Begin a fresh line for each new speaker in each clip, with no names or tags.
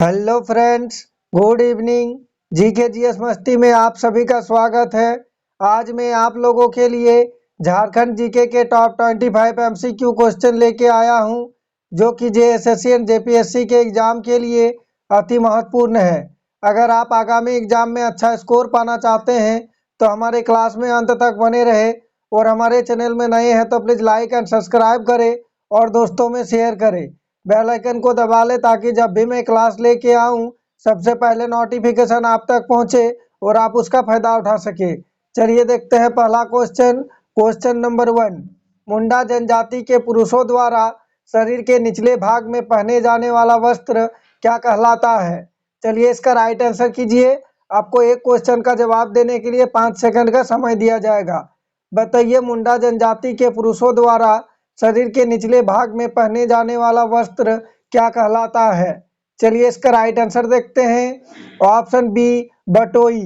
Hello friends, good evening. GK GS मस्ती में आप सभी का स्वागत है। आज मैं आप लोगों के लिए झारखंड जीके के टॉप 25 एमसीक्यू क्वेश्चन लेके आया हूं, जो कि जेएसएससी एंड जेपीएससी के एग्जाम के लिए अति महत्वपूर्ण है। अगर आप आगामी एग्जाम में अच्छा स्कोर पाना चाहते हैं तो हमारे क्लास में अंत तक बने रहे, और हमारे चैनल में नए हैं तो प्लीज़ लाइक एंड सब्सक्राइब करें और दोस्तों में शेयर करें। बेल आइकन को दबा ले ताकि जब भी मैं क्लास लेके आऊं सबसे पहले नोटिफिकेशन आप तक पहुंचे और आप उसका फायदा उठा सके। चलिए देखते हैं पहला क्वेश्चन। क्वेश्चन नंबर 1, मुंडा जनजाति के पुरुषों द्वारा शरीर के निचले भाग में पहने जाने वाला वस्त्र क्या कहलाता है? चलिए इसका राइट आंसर कीजिए। आपको एक क्वेश्चन का जवाब देने के लिए 5 सेकंड का समय दिया जाएगा। बताइए, मुंडा जनजाति के पुरुषों द्वारा शरीर के निचले भाग में पहने जाने वाला वस्त्र क्या कहलाता है? चलिए इसका राइट आंसर देखते हैं। ऑप्शन बी, बटोई।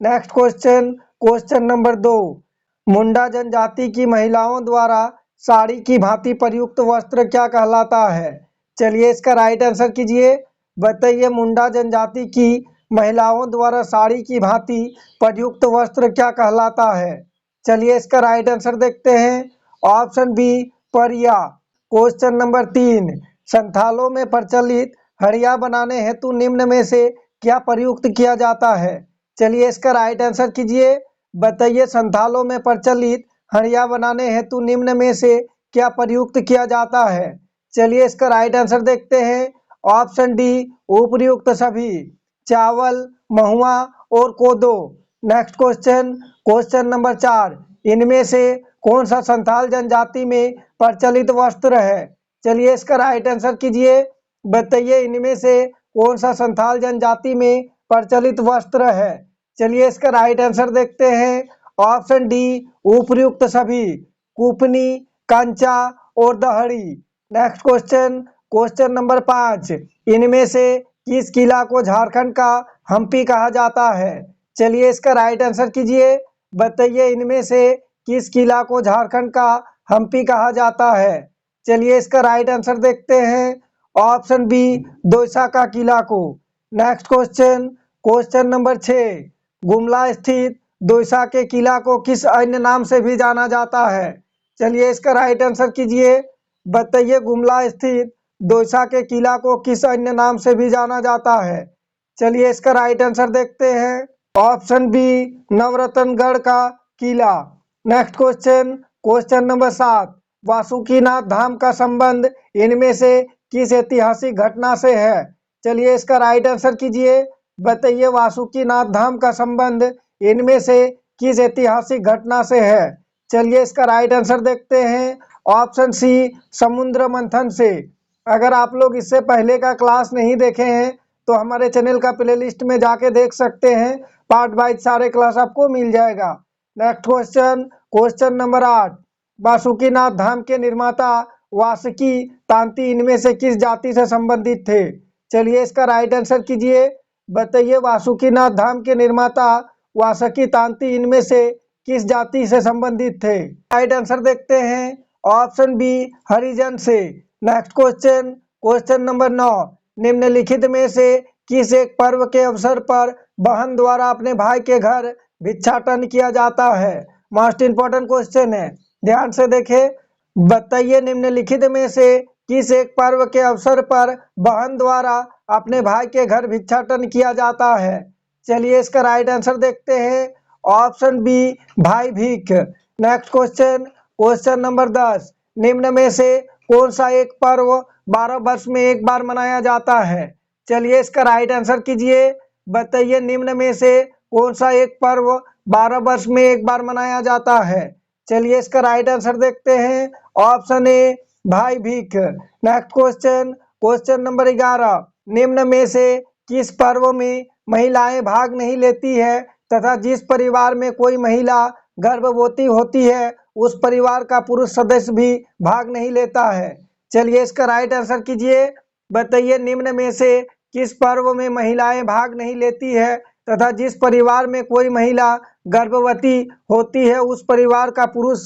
Next question, question number 2, Munda जनजाति की महिलाओं द्वारा साड़ी की भांति प्रयुक्त वस्त्र क्या कहलाता है? चलिए इसका राइट आंसर कीजिए। बताइए, मुंडा जनजाति की महिलाओं द्वारा साड़ी की भांति प्रयुक्त वस्त्र क्या कहलाता है? चलिए इसका राइट आंसर देखते हैं। ऑप्शन बी, परिया। क्वेश्चन नंबर 3, संथालों में प्रचलित हड़िया बनाने हेतु निम्न में से क्या प्रयुक्त किया जाता है? चलिए इसका राइट आंसर कीजिए। बताइए, संथालों में प्रचलित हड़िया बनाने हेतु निम्न में से क्या प्रयुक्त किया जाता है? चलिए इसका राइट आंसर देखते हैं। ऑप्शन डी, उपर्युक्त सभी, चावल, महुआ और कोदो। नेक्स्ट क्वेश्चन, क्वेश्चन नंबर 4, इनमें से कौन सा संथाल जनजाति में प्रचलित वस्त्र है? चलिए इसका राइट आंसर कीजिए। बताइए, इनमें से कौन सा संथाल जनजाति में प्रचलित वस्त्र है? चलिए इसका राइट आंसर देखते हैं। ऑप्शन डी, उपर्युक्त सभी, कुपनी, कंचा और दहड़ी। नेक्स्ट क्वेश्चन, क्वेश्चन नंबर 5, इनमें से किस किला को झारखंड का हम्पी कहा जाता है? चलिए इसका राइट आंसर कीजिए। बताइए, इनमें से किस किला को झारखंड का हम्पी कहा जाता है? चलिए इसका राइट आंसर देखते हैं। ऑप्शन बी, दोसा का किला को। Next question, question number 6, Gumla स्थित दोसा के किला को किस अन्य नाम से भी जाना जाता है? चलिए इसका राइट आंसर कीजिए। बताइए, गुमला स्थित दोसा के किला को किस अन्य नाम से भी जाना जाता है? चलिए इसका राइट आंसर देखते हैं। ऑप्शन बी, नवरत्नगढ़ का किला। Next question, question number 7, Vasukinath Dham का संबंध इनमें से किस ऐतिहासिक घटना से है? चलिए इसका राइट आंसर कीजिए। बताइए, वासुकीनाथ धाम का संबंध इनमें से किस ऐतिहासिक घटना से है? चलिए इसका राइट आंसर देखते हैं। ऑप्शन सी, समुद्र मंथन से। अगर आप लोग इससे पहले का क्लास नहीं देखे हैं तो हमारे चैनल का प्लेलिस्ट में जाके देख सकते हैं। पार्ट वाइज सारे क्लास आपको मिल जाएगा। Next question, question number 8, Vasukinath Dham के निर्माता वासुकी तांती इनमें से किस जाति से संबंधित थे? चलिए इसका राइट आंसर कीजिए। बताइए, वासुकीनाथ धाम के निर्माता वासुकी तांती इनमें से किस जाति से संबंधित थे? राइट आंसर देखते हैं। ऑप्शन बी, हरिजन से। नेक्स्ट क्वेश्चन, क्वेश्चन नंबर 9, निम्नलिखित में से किस एक पर्व के अवसर पर बहन द्वारा अपने भाई के घर भिक्षाटन किया जाता है? मोस्ट इंपॉर्टेंट क्वेश्चन है, ध्यान से देखें। बताइए, निम्नलिखित में से किस एक पर्व के अवसर पर बहन द्वारा अपने भाई के घर भिक्षाटन किया जाता है? चलिए इसका राइट आंसर देखते हैं। ऑप्शन बी, भाई भीख। नेक्स्ट क्वेश्चन, क्वेश्चन नंबर 10, निम्न में से कौन सा एक पर्व 12 वर्ष में एक बार मनाया जाता है? चलिए इसका राइट आंसर कीजिए। बताइए, निम्न में से कौन सा एक पर्व 12 वर्ष में एक बार मनाया जाता है? चलिए इसका राइट आंसर देखते हैं। ऑप्शन ए, भाई भीख। नेक्स्ट क्वेश्चन, क्वेश्चन नंबर 11, निम्न में से किस पर्व में महिलाएं भाग नहीं लेती है तथा जिस परिवार में कोई महिला गर्भवती होती है उस परिवार का पुरुष सदस्य भी भाग नहीं लेता है? चलिए इसका राइट आंसर कीजिए। बताइए, निम्न में से किस पर्व में महिलाएं भाग नहीं लेती है तथा जिस परिवार में कोई महिला गर्भवती होती है उस परिवार का पुरुष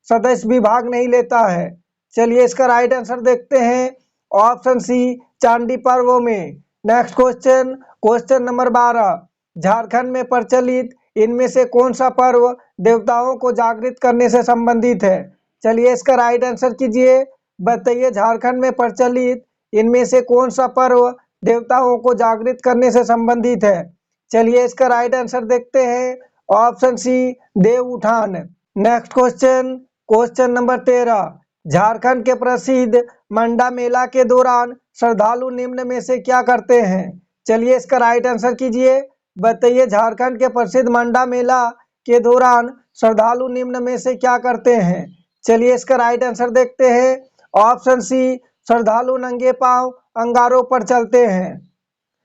सदस्य भी भाग नहीं लेता है? चलिए इसका राइट आंसर देखते हैं। ऑप्शन सी, चांडी पर्वों में। Next question, question number 12, Jharkhand में प्रचलित इनमें से कौन सा पर्व देवताओं को जागृत करने से संबंधित है? चलिए इसका राइट आंसर कीजिए। बताइए झारखंड में प्रचलित इनमें से कौन सा पर्व देवताओं को जागृत करने से संबंधित है? चलिए इसका राइट आंसर देखते हैं। ऑप्शन सी, देव उठान। Next question, question number 13, Jharkhand के प्रसिद्ध मंडा मेला के दौरान श्रद्धालु निम्न में से क्या करते हैं? चलिए इसका राइट आंसर कीजिए। बताइए झारखंड के प्रसिद्ध मंडा मेला के दौरान श्रद्धालु निम्न में से क्या करते हैं? चलिए इसका राइट आंसर देखते हैं। ऑप्शन सी, श्रद्धालु नंगे पांव अंगारों पर चलते हैं।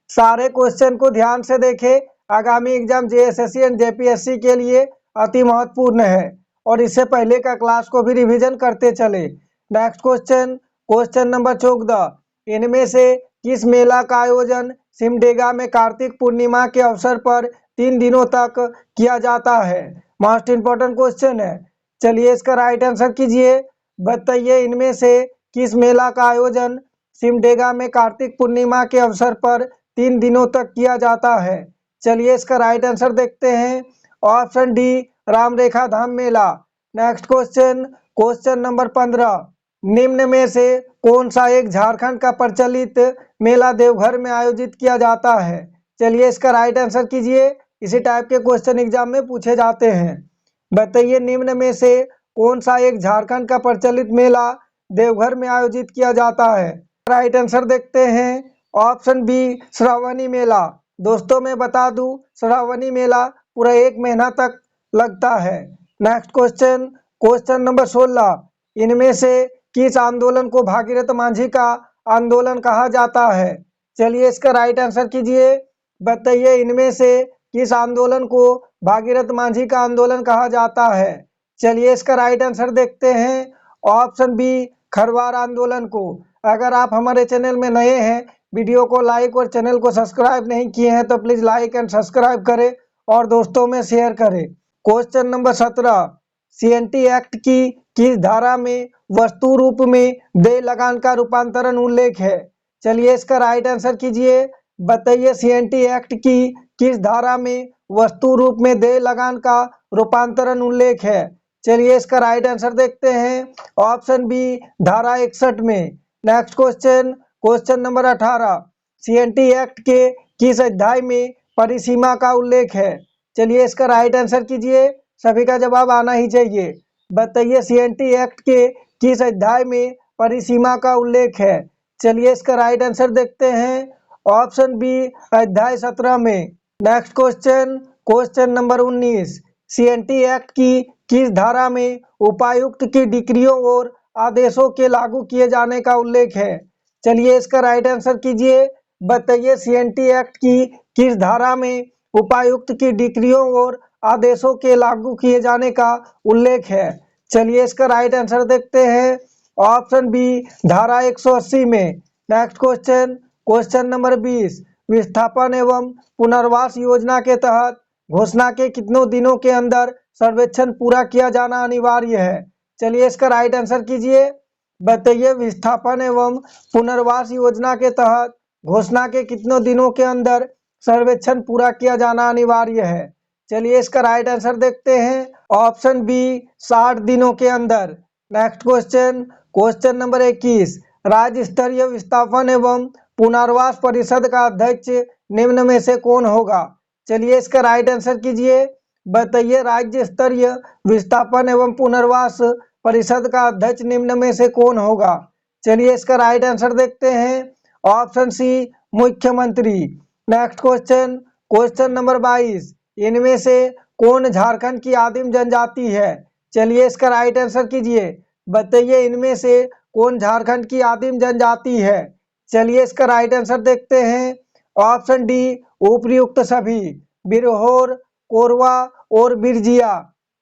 सारे क्वेश्चन को ध्यान से देखें, आगामी एग्जाम जेएसएससी एंड जेपीएससी के लिए अति महत्वपूर्ण है और इससे पहले का क्लास को भी रिवीजन करते चले। नेक्स्ट क्वेश्चन, क्वेश्चन नंबर 14, इनमें से किस मेला का आयोजन सिमडेगा में कार्तिक पूर्णिमा के अवसर पर 3 दिनों तक किया जाता है? मोस्ट इंपॉर्टेंट क्वेश्चन है। चलिए इसका राइट आंसर कीजिए। बताइए इनमें से किस मेला का आयोजन सिमडेगा में कार्तिक पूर्णिमा के अवसर पर 3 दिनों तक किया जाता है? चलिए इसका राइट आंसर देखते हैं। ऑप्शन डी, राम रेखा धाम मेला। नेक्स्ट क्वेश्चन, क्वेश्चन नंबर 15, निम्न में से कौन सा एक झारखंड का प्रचलित मेला देवघर में आयोजित किया जाता है? चलिए इसका राइट आंसर कीजिए। इसी टाइप के क्वेश्चन एग्जाम में पूछे जाते हैं। बताइए निम्न में से कौन सा एक झारखंड का प्रचलित मेला देवघर में आयोजित किया जाता है? राइट आंसर देखते हैं। ऑप्शन बी, श्रावणी मेला। दोस्तों मैं बता दूं, श्रावणी मेला पूरा 1 महीना तक लगता है। नेक्स्ट क्वेश्चन, क्वेश्चन नंबर 16, इनमें से किस आंदोलन को भागीरथ मांझी का आंदोलन कहा जाता है? चलिए इसका राइट आंसर कीजिए। बताइए इनमें से किस आंदोलन को भागीरथ मांझी का आंदोलन कहा जाता है? चलिए इसका राइट आंसर देखते हैं। ऑप्शन बी, खरवार आंदोलन को। अगर आप हमारे चैनल में नए हैं, वीडियो को लाइक और चैनल को सब्सक्राइब नहीं किए हैं तो प्लीज लाइक एंड सब्सक्राइब करें और दोस्तों में शेयर करें। क्वेश्चन नंबर 17, सीएनटी एक्ट की किस धारा में वस्तु रूप में देय लगान का रूपांतरण उल्लेख है? चलिए इसका राइट आंसर कीजिए। बताइए सीएनटी एक्ट की किस धारा में वस्तु रूप में देय लगान का रूपांतरण उल्लेख है? चलिए इसका राइट आंसर देखते हैं। ऑप्शन बी, धारा 61 में। Next question, question number 18, CNT act के किस अध्याय में परिसीमा का उल्लेख है? चलिए इसका राइट आंसर कीजिए। सभी का जवाब आना ही चाहिए। बताइए सीएनटी एक्ट के किस अध्याय में परिसीमा का उल्लेख है? चलिए इसका राइट आंसर देखते हैं। ऑप्शन बी, अध्याय 17 में। Next question, question number 19, CNT act की किस धारा में उपायुक्त की डिक्रियों और आदेशों के लागू किए जाने का उल्लेख है? चलिए इसका राइट आंसर कीजिए। बताइए सीएनटी एक्ट की किस धारा में उपायुक्त की डिक्रियों और आदेशों के लागू किए जाने का उल्लेख है? चलिए इसका राइट आंसर देखते हैं। ऑप्शन बी, धारा 180 में। नेक्स्ट क्वेश्चन, क्वेश्चन नंबर 20, विस्थापन एवं पुनर्वास योजना के तहत घोषणा के कितनों दिनों के अंदर सर्वेक्षण पूरा किया जाना अनिवार्य है? चलिए इसका राइट आंसर कीजिए। बताइए विस्थापन एवं पुनर्वास योजना के तहत घोषणा के कितनों दिनों के अंदर सर्वेक्षण पूरा किया जाना अनिवार्य है? चलिए इसका राइट आंसर देखते हैं। ऑप्शन बी, 60 दिनों के अंदर। नेक्स्ट क्वेश्चन, क्वेश्चन नंबर 21, राज्य स्तरीय विस्थापन एवं पुनर्वास परिषद का अध्यक्ष निम्न में से कौन होगा? चलिए इसका राइट आंसर कीजिए। बताइए राज्य स्तरीय विस्थापन एवं पुनर्वास परिषद का अध्यक्ष निम्न में से कौन होगा? चलिए इसका राइट आंसर देखते हैं। ऑप्शन सी, मुख्यमंत्री। नेक्स्ट क्वेश्चन, क्वेश्चन नंबर 22, इनमें से कौन झारखंड की आदिम जनजाति है? चलिए इसका राइट आंसर कीजिए। बताइए इनमें से कौन झारखंड की आदिम जनजाति है? चलिए इसका राइट आंसर देखते हैं। ऑप्शन डी, उपयुक्त सभी, बिरहोर, कोरवा और Birjia.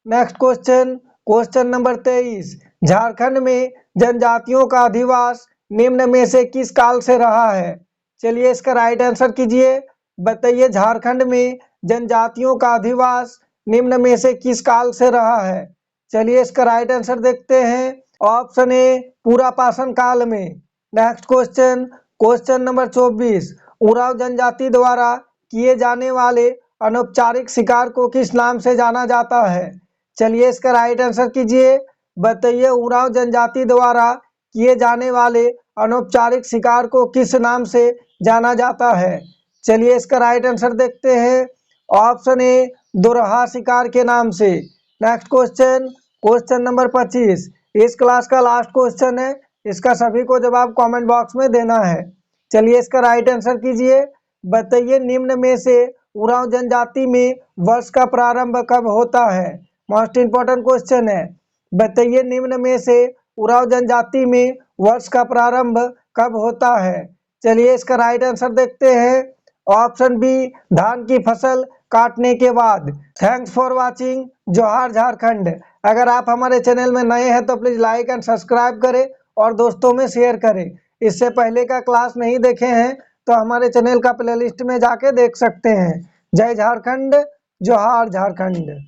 Next question, question number 23, Jharkhand में जनजातियों का अधिवास निम्न में से किस काल से रहा है? चलिए इसका राइट आंसर कीजिए। बताइए झारखंड में जनजातियों का अधिवास निम्न में से किस काल से रहा है? चलिए इसका राइट आंसर देखते हैं। ऑप्शन ए, पूरा पाषाण काल में। Next question, question number 24, Oraon जनजाति द्वारा किए जाने वाले अनौपचारिक शिकार को किस नाम से जाना जाता है? चलिए इसका राइट आंसर कीजिए। बताइए उरांव जनजाति द्वारा किए जाने वाले अनौपचारिक शिकार को किस नाम से जाना जाता है? चलिए इसका राइट आंसर देखते हैं। ऑप्शन ए दोरहा शिकार के नाम से। नेक्स्ट क्वेश्चन नंबर 25 इस क्लास का लास्ट क्वेश्चन है। इसका सभी को जवाब कमेंट बॉक्स में देना है। चलिए इसका राइट आंसर कीजिए। बताइए निम्न में से उरांव जनजाति में वर्ष का प्रारंभ कब होता है? मोस्ट इंपोर्टेंट क्वेश्चन है। बताइए निम्न में से उरांव जनजाति में वर्ष का प्रारंभ कब होता है? चलिए इसका राइट आंसर देखते हैं। ऑप्शन बी धान की फसल काटने के बाद। Thanks for watching. जोहार झारखंड। अगर आप हमारे चैनल में नए हैं तो प्लीज लाइक एंड सब्सक्राइब करें और दोस्तों में शेयर करें। इससे पहले का क्लास नहीं देखे हैं तो हमारे चैनल का प्लेलिस्ट में जाके देख सकते हैं। जय झारखंड, जोहार झारखंड।